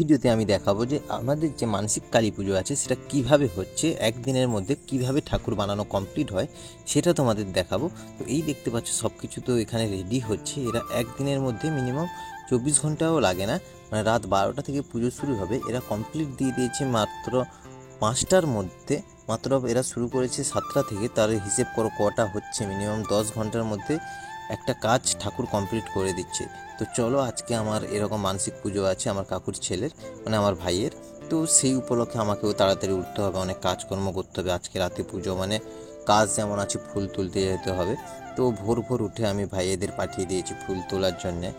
ভিডিওতে আমি দেখাবো যে আমাদের যে মানসিক কালী পুজো আছে সেটা কিভাবে হচ্ছে, একদিনের মধ্যে কিভাবে ঠাকুর বানানো কমপ্লিট হয় সেটা তোমাদের দেখাবো। তো এই দেখতে পাচ্ছ সব কিছু তো এখানে রেডি হচ্ছে। এরা একদিনের মধ্যে মিনিমাম 24 ঘন্টাও লাগে না, মানে রাত 12টা থেকে পুজো শুরু হবে, এরা কমপ্লিট দিয়ে দিয়েছে মাত্র 5টার মধ্যে। মাত্র এরা শুরু করেছে 7টা থেকে, তার হিসেব করো কটা হচ্ছে, মিনিমাম 10 ঘন্টার মধ্যে একটা কাজ ঠাকুর কমপ্লিট করে দিচ্ছে। তো চলো, আজকে আমার এরকম মানসিক পুজো আছে আমার কাকুর ছেলের, মানে আমার ভাইয়ের। তো সেই উপলক্ষে আমাকেও তাড়াতাড়ি উঠতে হবে, অনেক কাজকর্ম করতে হবে। আজকে রাতে পুজো মানে কাজ যেমন আছে, ফুল তুলতে যেতে হবে। তো ভোর ভোর উঠে আমি ভাইয়েদের পাঠিয়ে দিয়েছি ফুল তোলার জন্যে।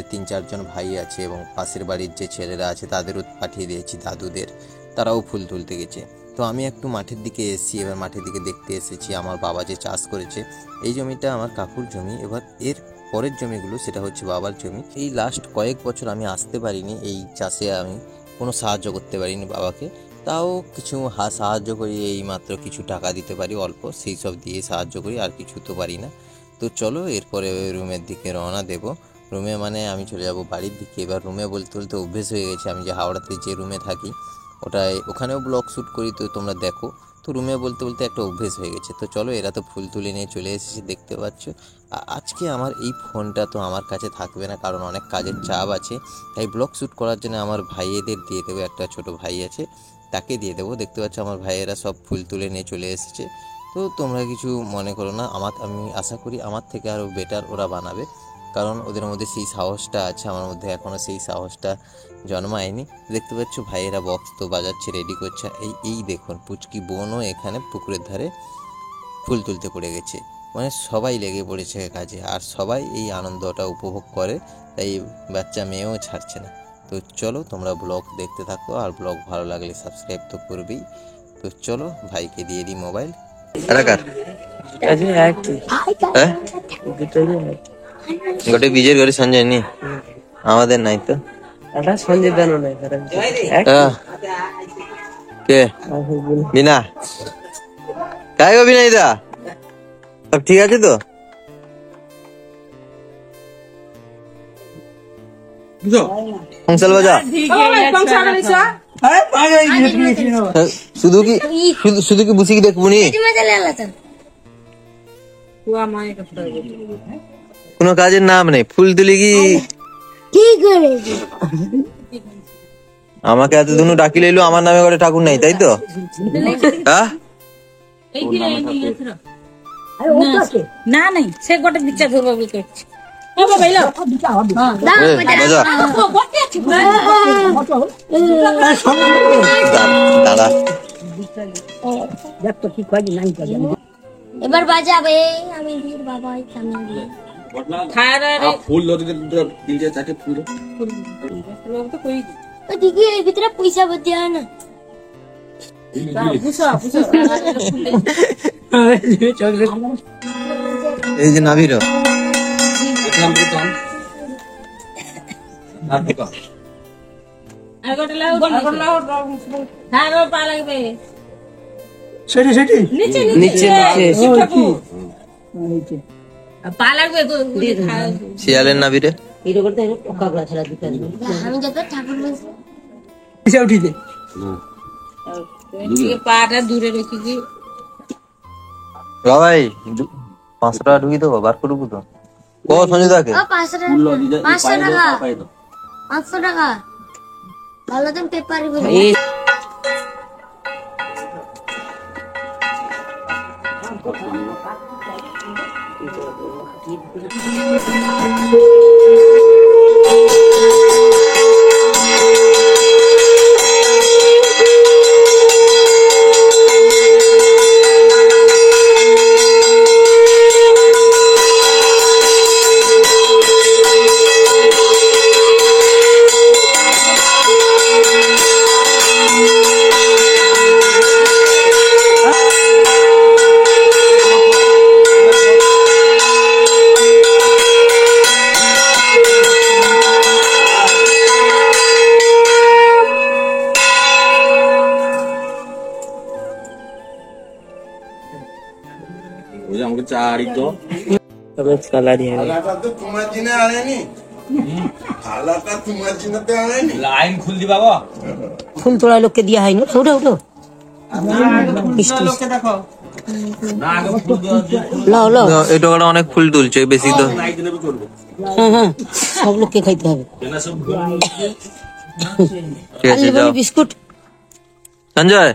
3-4জন ভাই আছে এবং পাশের বাড়ির যে ছেলেরা আছে তাদেরও পাঠিয়ে দিয়েছি, দাদুদের, তারাও ফুল তুলতে গেছে। তো আমি একটু মাঠের দিকে এসেছি, এবার মাঠের দিকে দেখতে এসেছি আমার বাবা যে চাষ করেছে। এই জমিটা আমার কাকুর জমি, এবার এর পরের জমিগুলো সেটা হচ্ছে বাবার জমি। এই লাস্ট কয়েক বছর আমি আসতে পারিনি, এই চাষে আমি কোনো সাহায্য করতে পারিনি বাবাকে। তাও কিছু সাহায্য করি, এই মাত্র কিছু টাকা দিতে পারি অল্প, সেই সব দিয়ে সাহায্য করি, আর কিছু তো পারি না। তো চলো এরপরে রুমের দিকে রওনা দেব। রুমে মানে আমি চলে যাব বাড়ির দিকে। এবার রুমে বলতে বলতে অভ্যেস হয়ে গেছে, আমি যে হাওড়াতে যে রুমে থাকি ওখানেও ব্লগ শ্যুট করি, তো তোমরা দেখো। তো রুমে বলতে বলতে একটা অভ্যেস হয়ে গেছে। তো চলো, এরা তো ফুল তুলে নিয়ে চলে এসেছে, দেখতে পাচ্ছ। আজকে আমার এই ফোনটা তো আমার কাছে থাকবে না, কারণ অনেক কাজের চাপ আছে। তাই ব্লগ শ্যুট করার জন্য আমার ভাইয়েদের দিয়ে দেবো, একটা ছোট ভাই আছে তাকে দিয়ে দেবো। দেখতে পাচ্ছ আমার ভাইয়েরা সব ফুল তুলে নিয়ে চলে এসেছে। তো তোমরা কিছু মনে করো না, আমি আশা করি আমার থেকে আরও বেটার ওরা বানাবে, কারণ ওদের মধ্যে সেই সাহসটা আছে, আমার মধ্যে এখনও সেই সাহসটা জন্মায়নি। দেখতে পাচ্ছ ভাইয়েরা বক্স তো বাজাচ্ছে, রেডি করছে। এই দেখুন পুচকি বোনও এখানে পুকুরের ধারে ফুল তুলতে পড়ে গেছে, মানে সবাই লেগে পড়েছে কাজে, আর সবাই এই আনন্দটা উপভোগ করে, তাই বাচ্চা মেয়েও ছাড়ছে না। তো চলো তোমরা ব্লগ দেখতে থাকো, আর ব্লগ ভালো লাগলে সাবস্ক্রাইব তো করবেই। তো চলো ভাইকে দিয়ে দিই মোবাইল। গোটে বিজের ঘরে সঞ্জয় নি, আমাদের নাই তো সঞ্জয় বেন নাই কে বিনা কাই গো বিনাই দা, সব ঠিক আছে তো? ফংশাল বাজা শুধু কি বুঝি কি দেখবো নি, কোনো কাজের নাম নেই। ফুল তুলি কি আমাকে এতদিন ডাকি লইলো, আমার নামে করে ঠাকুর নাই, তাই তো? হ্যাঁ না নাই সে গোটে বিচার ধরবো বলি করছি। এবার বাজাবে, আমি বাবা ফুল তিনটে চারটে ফুল দিদি এর ভিতরে পয়সা ভর্তি হয় না। এই যে নাভির পা লাগবে শিয়ালের নাভিরে আমি যত ঠাকুর উঠিতে পাটা দূরে রেখে কি ভাই 500 টাকা ঢুকি দেবো, বার করবো তো ও সঞ্জয়দাকে 500 টাকা 500 টাকা ভালো দিন পেপার আমাকে চারি তো তবে কালারি হবে তোমার জিনে আলেনি লাইন খুল দি বাবা ফুল তোলা লোককে দিয়া হয়নি, উঠো উঠো। লাও লাও, এই টাকাটা অনেক ফুল তুলছে বেশি তো। হ্যাঁ হ্যাঁ, সব লোককে খাইতে হবে। ঠিক আছে আলু যাও। বড়ি, বিস্কুট। সঞ্জয়,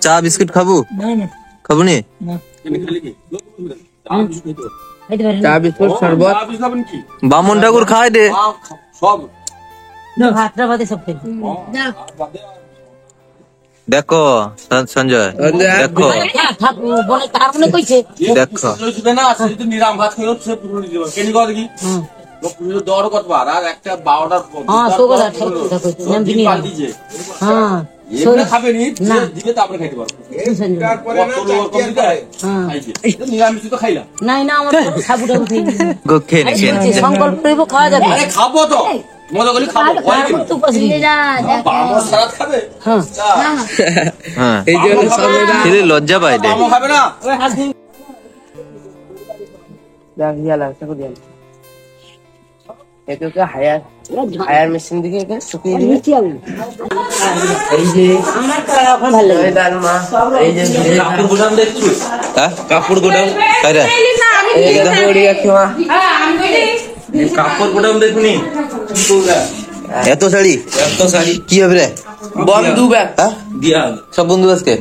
চা বিস্কুট খাবো? না না খাবো নি? খাইতে পারেন চা বিস্কুট শরবত বামন ঠাকুর খায় দে। সব না, ভাতটা ভাতে সব খাই। দেখো সঞ্জয়, দেখো ঠাকুর বলে তার মনে কইছে। দেখো না আসলে যদি নিরাম ভাত খাই সে পুরো দিয়ে দেবো কেন কর কি দর কতবার আর একটা 12টার হ্যাঁ তো কথা ঠিক কথা কইছে। নাম দিনি। হ্যাঁ এমনি খাবে নি দিবে তারপরে খাইতে পারবো কত লোক কম দিতে খাইছে নিরামিষ তো খাইলাম নাই না, আমার সাবুটা উঠে গো খেয়ে নে, খেয়ে নে। সংকল্প করিব, খাওয়া যাবে। আরে খাবো তো মজা করে খাবো তারপর তো উপাস নেই। বাবা সারাত খাবে হ্যাঁ হ্যাঁ, এই যে হলো সবেদা ছেলে লজ্জা পায় দে। বাবা খাবে না দেখ ইয়া লাগছে কো দেন একে হায়ার মেশিন দিকে একে শুকিয়ে দিবে এই যে আমার কারা এখন ভালো লাগে। এই ডালমা এই যে কাপড় গোদাম দেখছো হ্যাঁ, কাপড় গোদাম কাইরা এই যে বড়ি আখিমা কাপড় গোদাম দেখুনি এত শাড়ি কি হবে রে? বন্ধু ব্যাগ হ্যাঁ, দিয়া সব বন্ধু আজকে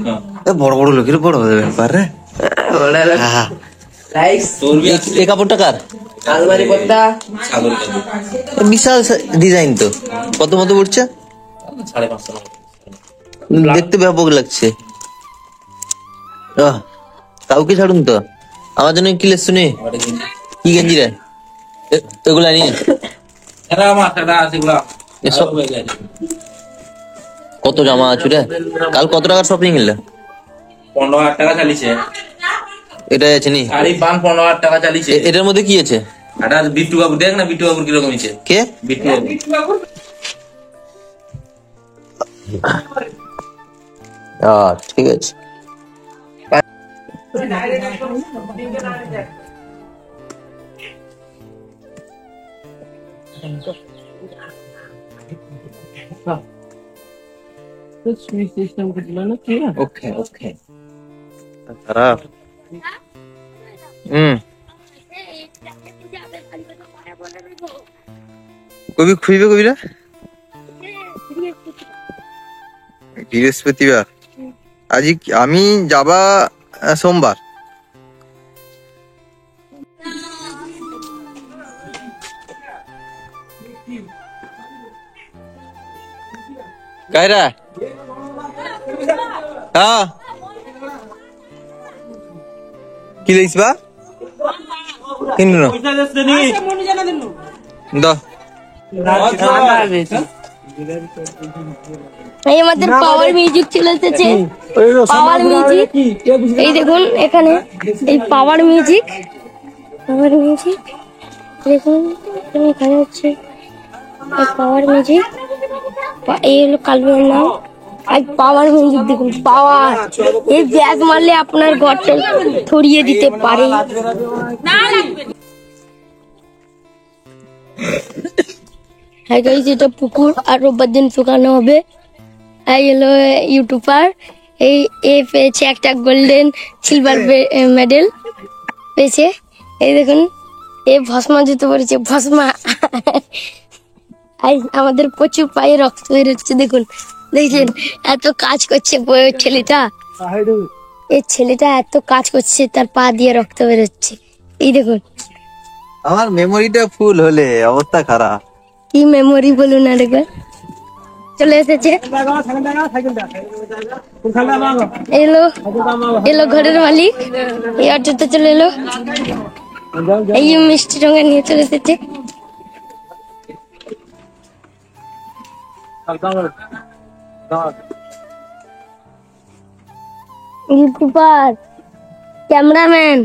এ বড় বড় লোকের বড় হবে ব্যাপার রে। হ্যাঁ, লাইস তোর বি এই কাপড়টা কার? আলমারি পত্তা সাগর বিশাল ডিজাইন তো। কত মতো পড়ছে? 550 দেখতে ব্যাপক লাগছে। কাউকে ছাড়ুন তো, আমার জন্য কি লেস শুনি? কি গেঞ্জি রে এগুলা নিয়ে? এটা আমার এটা আছে গুলা এসব কত জামা আছে রে? কাল কত টাকার শপিং এলে? 15,000 টাকা চালিছে এটাই আছে নি? শাড়ি পান 15,000 টাকা চালিছে এটার মধ্যে কি আছে? এটা বিট্টু বাবু দেখ না বিট্টু বাবুর কিরকম আছে কে? বিট্টু বাবু ঠিক আছে। সুইচ সিস্টেম করছিল না কি ওকে ওকে খারাপ। কবি খুঁজবে কবিরা বৃহস্পতিবার। আজ আমি যাবা সোমবার। কায়রা হ্যাঁ কি লইস বা কিনলো দাও। এই আমাদের পাওয়ার মিউজিক চলে এসেছে। পাওয়ার মিউজিক এই দেখুন এখানে, এই পাওয়ার মিউজিক দেখুন এখানে হচ্ছে এই পাওয়ার মিউজিক। এই হলো কালুর নাম। আর পাওয়ার মিউজিক দেখুন, পাওয়ার এই ব্যাগ মারলে আপনার ঘরটা ছড়িয়ে দিতে পারে। হ্যাঁ গাইস, এটা পুকুর আর রোববার দিন শুকানো হবে। এই হলো ইউটিউবার, এ পেয়েছে একটা গোল্ডেন সিলভার মেডেল পেয়েছে। এই দেখুন এ ভস্মা জুতো পরেছে, ভস্মা। আমাদের প্রচুর পায়ে রক্ত বেরোচ্ছে দেখুন, দেখছেন এত কাজ করছে ছেলেটা। এই ছেলেটা এত কাজ করছে, তার পা দিয়ে রক্ত বেরোচ্ছে। এই দেখুন আমার মেমোরিটা ফুল হলে অবস্থা খারাপ। কি মেমোরি বলুন আর একবার। চলে এসেছে, এলো ঘরের মালিক, এই অটোতে চলে এলো, এই মিষ্টি রঙে নিয়ে চলে এসেছে। ইউটিউবার, ক্যামেরাম্যান,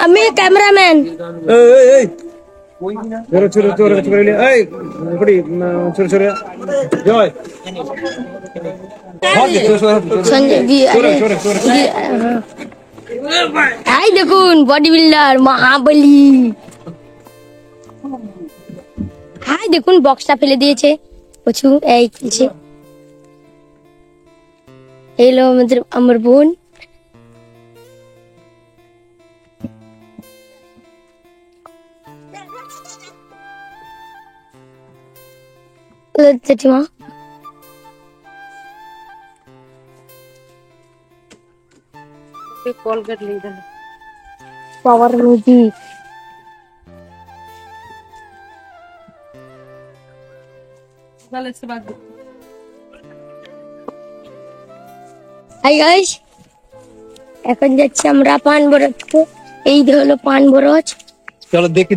আমি ক্যামেরাম্যান। সঞ্জয় এই দেখুন বডি বিল্ডার মহাবলী। হাই দেখুন বক্সটা ফেলে দিয়েছে কচু এই খেলছে। এলো আমার বোন। জেঠিমা পাওয়ার মিউজিক। হাই গাইস, এখন যাচ্ছি আমরা পান বরজ। এই হলো পান বরজ। চলো দেখি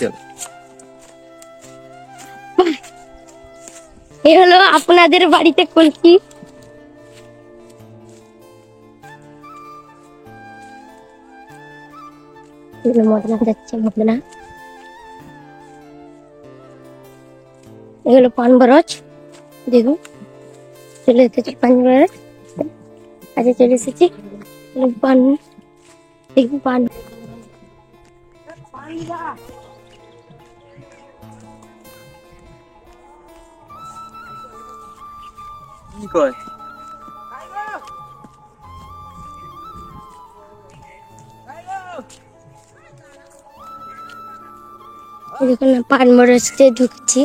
চলো। এই হলো আপনাদের বাড়িতে কলসি। মদনা যাচ্ছে মদনা। এগুলো পান বরজ, দেখুন চলে এসেছি পান বরজ। আচ্ছা চলে এসেছি পান, দেখুন পান। কি কয় দেখুন না পান বরজতে ঢুকছি।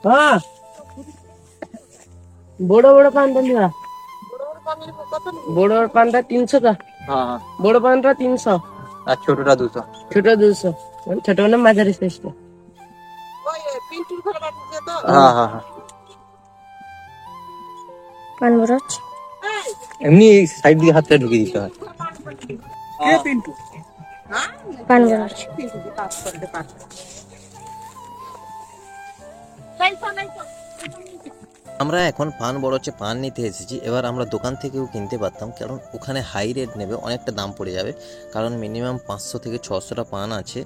হ্যাঁ বড় বড় পানটা নিবা, বড় পানটা 300 টা। হ্যাঁ বড় পানটা 300 আর ছোটটা 200। ছোট 200, ছোট মানে মাঝারি সাইজটা। হ্যাঁ পান বরজ এমনি সাইড দিয়ে হাতটা ঢুকিয়ে দিতে হয়। পান বরজ আমরা এখন পান বড়চে পান নিতে এসেছি। এবার আমরা দোকান থেকেও কিনতে পারতাম, কারণ ওখানে হাই রেট নেবে, অনেকটা দাম পড়ে যাবে। কারণ মিনিমাম 500 থেকে 600টা পান আছে,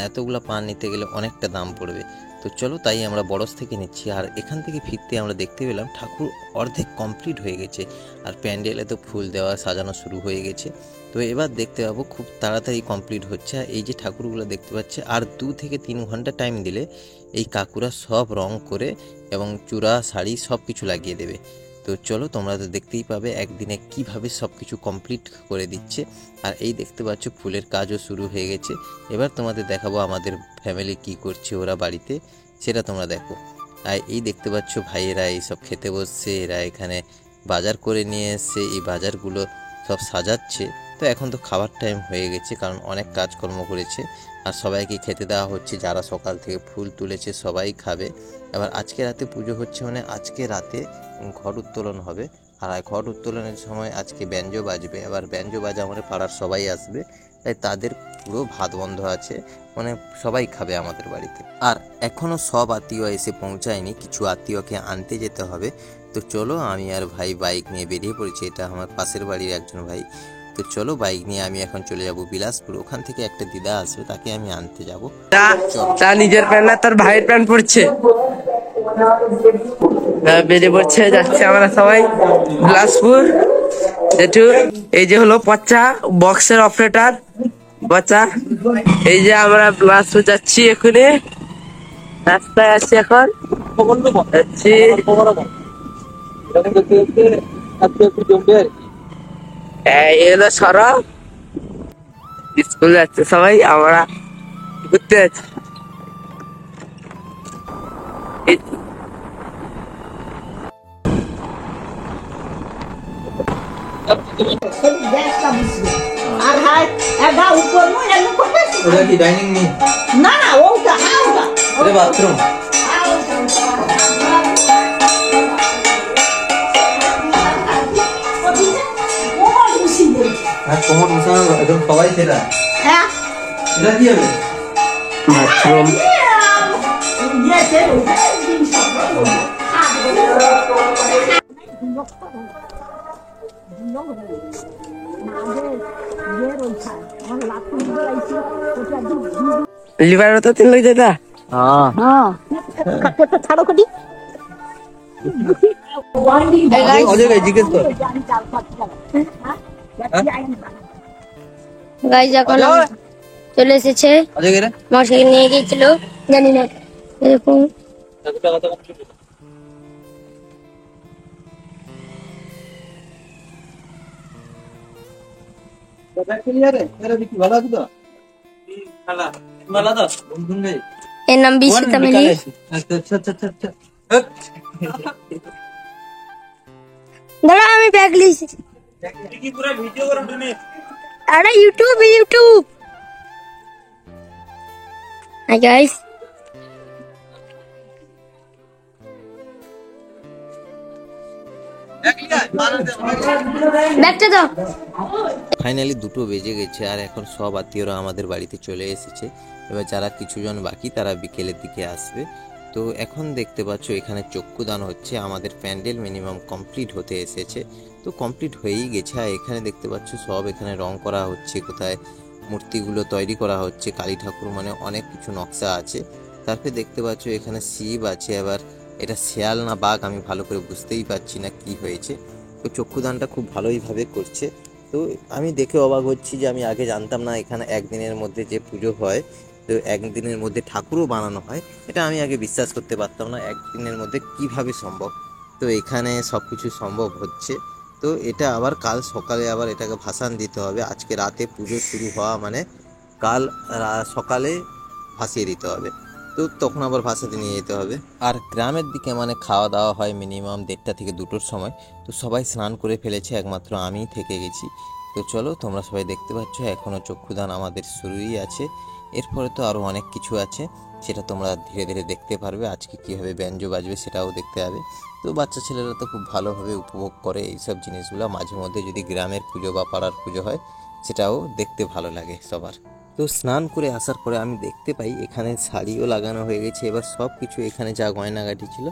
এতগুলো পান নিতে গেলে অনেকটা দাম পড়বে। তো চলো তাই আমরা বড়স থেকে নিচ্ছি। আর এখান থেকে ফিরতে আমরা দেখতে পেলাম ঠাকুর অর্ধেক কমপ্লিট হয়ে গেছে, আর প্যান্ডেলে তো ফুল দেওয়া সাজানো শুরু হয়ে গেছে। তো এবার দেখতে পাবো খুব তাড়াতাড়ি কমপ্লিট হচ্ছে। আর এই যে ঠাকুরগুলো দেখতে পাচ্ছে, আর 2 থেকে 3 ঘন্টা টাইম দিলে এই কাকুরা সব রং করে এবং চূড়া শাড়ি সব কিছু লাগিয়ে দেবে। তো চলো তোমরা তো দেখতেই পাবে একদিনে কিভাবে সব কিছু কমপ্লিট করে দিচ্ছে। আর এই দেখতে পাচ্ছ ফুলের কাজও শুরু হয়ে গেছে। এবার তোমাদের দেখাবো আমাদের ফ্যামিলি কি করছে ওরা বাড়িতে, সেটা তোমরা দেখো। আর এই দেখতে পাচ্ছ ভাইয়েরা এইসব খেতে বসছে, এরা এখানে বাজার করে নিয়ে এসছে, এই বাজারগুলো সব সাজাচ্ছে। তো এখন তো খাবার টাইম হয়ে গেছে, কারণ অনেক কাজকর্ম করেছে। আর সবাইকে খেতে দেওয়া হচ্ছে, যারা সকাল থেকে ফুল তুলেছে সবাই খাবে। এবার আজকে রাতে পুজো হচ্ছে, মানে আজকে রাতে ঘট উত্তোলন হবে। আর ঘট উত্তোলনের সময় আজকে ব্যঞ্জ বাজবে। এবার ব্যঞ্জ বাজা আমাদের পাড়ার সবাই আসবে, তাই তাদের পুরো ভাত বন্ধ আছে, মানে সবাই খাবে আমাদের বাড়িতে। আর এখনও সব আত্মীয় এসে পৌঁছায়নি, কিছু আত্মীয়কে আনতে যেতে হবে। তো চলো আমি আর ভাই বাইক নিয়ে বেরিয়ে পড়েছি। এটা আমার পাশের বাড়ির একজন ভাই। তো চলো বাইক নিয়ে আমি এখন চলে যাব বিলাসপুর। ওখান থেকে একটা দিদা আসবে, তাকে আমি আনতে যাব। তা নিজের প্যান্ট না তার ভাইয়ের প্যান্ট পড়ছে, বেরিয়ে পড়ছে, যাচ্ছে আমরা সবাই বিলাসপুর। জেঠু এই যে হলো পচা বক্সের অপারেটর পচা। এই যে আমরা বিলাসপুর যাচ্ছি, এখানে রাস্তায় আছি এখন যাচ্ছি। এই হলো সরব, স্কুল যাচ্ছে সবাই, আমরা ঘুরতে যাচ্ছি। আর হাই এগা উপর নয় এমন করতে ওটা কি ডাইনিং নি? না না ওটা ওটা এটা বাথরুম। আর কোমর বসানো একদম সবাই সেটা। হ্যাঁ এটা কি হবে? বাথরুম। লিভার তো 3 লাখ যেটা। হ্যাঁ ছাড়ো কটি Hey guys, অজয় ভাই জিজ্ঞেস কর guys এখন চলে এসেছে অজয় কে রে মোটরসাইকেল নিয়ে গিয়েছিল জানি না এরকম এর নাম বিশ্বতা মিলি দাঁড়া আমি ব্যাগ লিয়েছি আরে ইউটিউব হাই গাইস ব্যাগটা দাও ফাইনালি 2টো বেজে গেছে আর এখন সব আত্মীয়রা আমাদের বাড়িতে চলে এসেছে। এবার যারা কিছুজন বাকি তারা বিকেলের দিকে আসবে। তো এখন দেখতে পাচ্ছ এখানে চক্ষুদান হচ্ছে, আমাদের প্যান্ডেল মিনিমাম কমপ্লিট হতে এসেছে। তো কমপ্লিট হয়েই গেছে। আর এখানে দেখতে পাচ্ছ সব এখানে রং করা হচ্ছে, কোথায় মূর্তিগুলো তৈরি করা হচ্ছে, কালী ঠাকুর মানে অনেক কিছু নকশা আছে। তারপরে দেখতে পাচ্ছ এখানে শিব আছে, আবার এটা শেয়াল না বাঘ আমি ভালো করে বুঝতেই পারছি না কি হয়েছে। তো চক্ষুদানটা খুব ভালোইভাবে করছে। তো আমি দেখে অবাক হচ্ছি যে আমি আগে জানতাম না এখানে একদিনের মধ্যে যে পুজো হয়, তো একদিনের মধ্যে ঠাকুরও বানানো হয়, এটা আমি আগে বিশ্বাস করতে পারতাম না একদিনের মধ্যে কিভাবে সম্ভব। তো এখানে সব কিছু সম্ভব হচ্ছে। তো এটা আবার কাল সকালে আবার এটাকে ভাসান দিতে হবে। আজকে রাতে পুজো শুরু হওয়া মানে কাল সকালে ভাসিয়ে দিতে হবে। তো তখন আবার ভাসাতে নিয়ে যেতে হবে। আর গ্রামের দিকে মানে খাওয়া দাওয়া হয় মিনিমাম 1টা থেকে 2টোর সময়। তো সবাই স্নান করে ফেলেছে, একমাত্র আমিই থেকে গেছি। তো চলো তোমরা সবাই দেখতে পাচ্ছ এখনও চক্ষুদান আমাদের শুরুই আছে। এরপরে তো আরও অনেক কিছু আছে, সেটা তোমরা ধীরে ধীরে দেখতে পারবে। আজকে কীভাবে ব্যঞ্জো বাজবে সেটাও দেখতে হবে। তো বাচ্চা ছেলেরা তো খুব ভালোভাবে উপভোগ করে এইসব জিনিসগুলো। মাঝে মধ্যে যদি গ্রামের পুজো বা পাড়ার পুজো হয় সেটাও দেখতে ভালো লাগে সবার। তো স্নান করে আসার পরে আমি দেখতে পাই এখানে শাড়িও লাগানো হয়ে গেছে। এবার সব কিছু এখানে যা গয়নাগাটি ছিল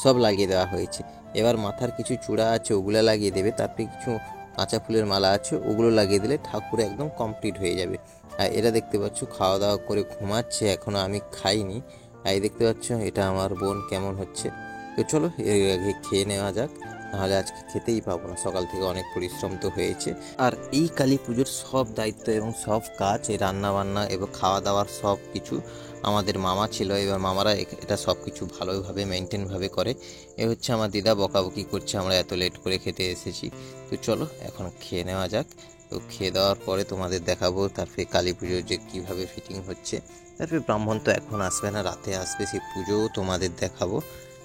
সব লাগিয়ে দেওয়া হয়েছে। এবার মাথার কিছু চূড়া আছে ওগুলো লাগিয়ে দেবে, তারপরে কিছু কাঁচা ফুলের মালা আছে ওগুলো লাগিয়ে দিলে ঠাকুর একদম কমপ্লিট হয়ে যাবে। আর এরা দেখতে পাচ্ছ খাওয়া দাওয়া করে ঘুমাচ্ছে, এখনও আমি খাইনি। আর এই দেখতে পাচ্ছ এটা আমার বোন কেমন হচ্ছে। তো চলো এর আগে খেয়ে নেওয়া যাক, নাহলে আজকে খেতেই পাবো না, সকাল থেকে অনেক পরিশ্রম তো হয়েছে। আর এই কালী পুজোর সব দায়িত্ব এবং সব কাজ, এই রান্না বান্না এবং খাওয়া দাওয়ার সব কিছু আমাদের মামা ছিল। এবার মামারা এটা সব কিছু ভালোভাবে মেনটেনভাবে করে। এ হচ্ছে আমার দিদা বকাবকি করছে আমরা এত লেট করে খেতে এসেছি। তো চলো এখন খেয়ে নেওয়া যাক। তো খেয়ে দেওয়ার পরে তোমাদের দেখাবো তারপরে কালী পুজোর যে কীভাবে ফিটিং হচ্ছে। তারপরে ব্রাহ্মণ তো এখন আসবে না, রাতে আসবে, সেই পুজোও তোমাদের দেখাবো।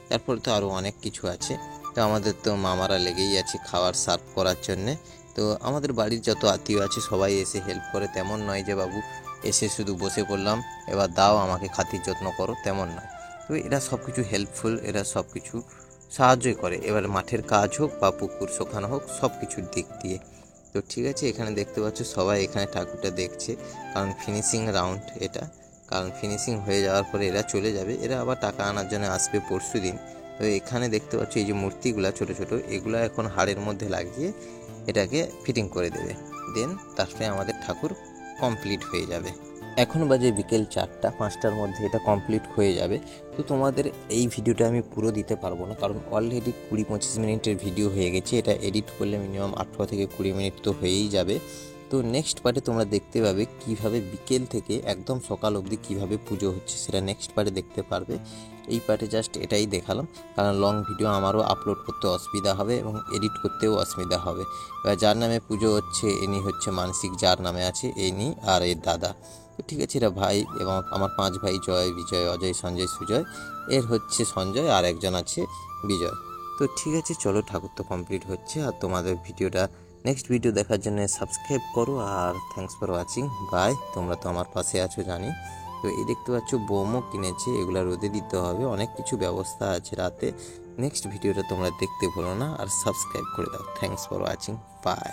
তারপরে তো আরও অনেক কিছু আছে। তো আমাদের তো মামারা লেগেই আছে খাবার সার্ভ করার জন্যে। তো আমাদের বাড়ির যত আত্মীয় আছে সবাই এসে হেল্প করে, তেমন নয় যে বাবু এসে শুধু বসে পড়লাম এবার দাও আমাকে খাতির যত্ন করো, তেমন নয়। তো এরা সব কিছু হেল্পফুল, এরা সব কিছু সাহায্যই করে, এবার মাঠের কাজ হোক বা পুকুর শোকানো হোক সব কিছুর দিক দিয়ে। তো ঠিক আছে, এখানে দেখতে পাচ্ছ সবাই এখানে ঠাকুরটা দেখছে, কারণ ফিনিশিং রাউন্ড এটা। কারণ ফিনিশিং হয়ে যাওয়ার পরে এরা চলে যাবে, এরা আবার টাকা আনার জন্য আসবে পরশু দিন। তো এখানে দেখতে পাচ্ছ এই যে মূর্তিগুলা ছোট ছোট, এগুলা এখন হাড়ের মধ্যে লাগিয়ে এটাকে ফিটিং করে দেবে। দেন তারপরে আমাদের ঠাকুর কমপ্লিট হয়ে যাবে। এখন বাজে বিকেল 4টা, 5টার মধ্যে এটা কমপ্লিট হয়ে যাবে। তো তোমাদের এই ভিডিওটা আমি পুরো দিতে পারবো না, কারণ অলরেডি 20-25 মিনিটের ভিডিও হয়ে গেছে। এটা এডিট করলে মিনিমাম 18 থেকে 20 মিনিট তো হয়েই যাবে। তো নেক্সট পার্টে তোমরা দেখতে পাবে কিভাবে বিকেল থেকে একদম সকাল অবধি কিভাবে পুজো হচ্ছে, সেটা নেক্সট পার্টে দেখতে পারবে। এই পার্টে জাস্ট এটাই দেখালাম, কারণ লং ভিডিও আমারও আপলোড করতে অসুবিধা হবে এবং এডিট করতেও অসুবিধা হবে। এবার যার নামে পুজো হচ্ছে ইনি হচ্ছে মানসিক, যার নামে আছে ইনি আর এর দাদা। তো ঠিক আছে, এরা ভাই এবং আমার 5 ভাই, জয়, বিজয়, অজয়, সঞ্জয়, সুজয়। এর হচ্ছে সঞ্জয় আর একজন আছে বিজয়। তো ঠিক আছে চলো, ঠাকুর তো কমপ্লিট হচ্ছে। আর তোমাদের ভিডিওটা নেক্সট ভিডিও দেখার জন্য সাবস্ক্রাইব করো। আর থ্যাঙ্কস ফর ওয়াচিং, বাই। তোমরা তো আমার পাশে আছো জানি। তো এই দেখতে পাচ্ছ বোমও কিনেছে, এগুলো রোদে দিতে হবে, অনেক কিছু ব্যবস্থা আছে রাতে। নেক্সট ভিডিওটা তোমরা দেখতে ভুলো না আর সাবস্ক্রাইব করে দাও। Thanks for watching, by.